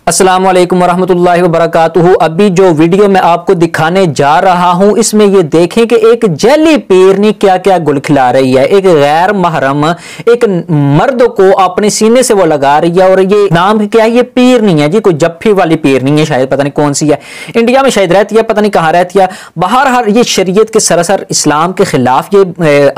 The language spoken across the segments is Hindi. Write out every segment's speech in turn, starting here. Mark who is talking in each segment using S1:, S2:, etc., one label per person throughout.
S1: अस्सलाम वालेकुम वरहमतुल्लाहि वबरकातुहू। अभी जो वीडियो मैं आपको दिखाने जा रहा हूं इसमें ये देखें कि एक जैली पेरनी क्या क्या गुल खिला रही है। एक गैर महरम एक मर्द को अपने सीने से वो लगा रही है और ये नाम क्या है? ये पेरनी है जी, कोई जफ्फी वाली पेरनी है, शायद पता नहीं कौन सी है, इंडिया में शायद रहती है, पता नहीं कहां रहती है। बाहर ये शरीयत के सरासर इस्लाम के खिलाफ ये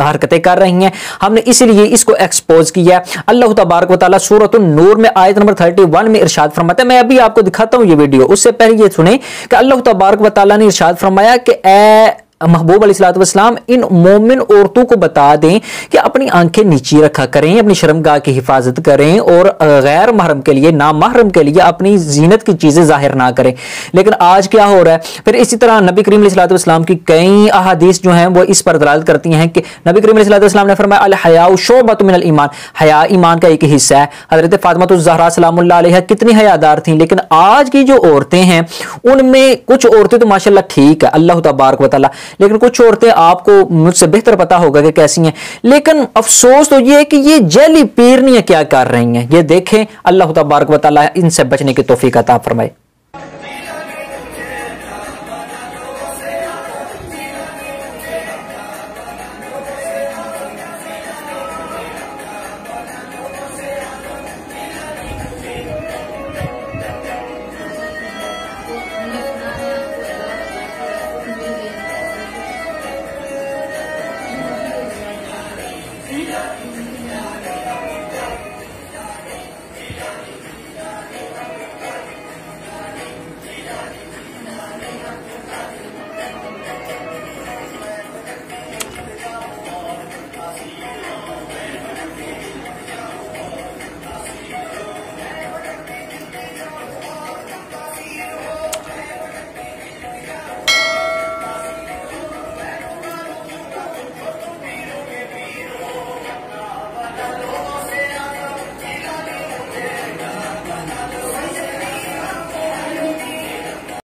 S1: हरकतें कर रही हैं। हमने इसीलिए इसको एक्सपोज किया। अल्लाह तबारक व तआला सूरत अन-नूर में आयत नंबर 31 में इरशाद फरमाता है, मैं अभी आपको दिखाता हूं ये वीडियो, उससे पहले ये सुने कि अल्लाह तबारक व तआला ने इरशाद फरमाया कि ए महबूब अलैहिस्सलाम इन मोमिन औरतों को बता दें कि अपनी आंखें नीची रखा करें, अपनी शर्मगाह की हिफाजत करें और गैर महरम के लिए, ना महरम के लिए अपनी जीनत की चीजें जाहिर ना करें। लेकिन आज क्या हो रहा है? फिर इसी तरह नबी करीम अलैहिस्सलाम की कई अहादीस जो हैं वो इस पर दलालत करती हैं कि नबी करीम अलैहिस्सलाम ने फरमाया अल हयाउ शोबतुम मिनल ईमान, हया ईमान का एक हिस्सा है। हजरत फातिमा ज़हरा सलामुल्लाह अलैहा कितनी हयादार थी, लेकिन आज की जो औरतें हैं उनमें कुछ औरतें तो माशाल्लाह ठीक है, अल्लाह तबारक व तआला, लेकिन कुछ औरतें आपको मुझसे बेहतर पता होगा कि कैसी हैं। लेकिन अफसोस तो ये है कि ये जैली पेरनियां क्या कर रही हैं, ये देखें। अल्लाह तबारक व तआला इनसे बचने की तौफीक अता फरमाए।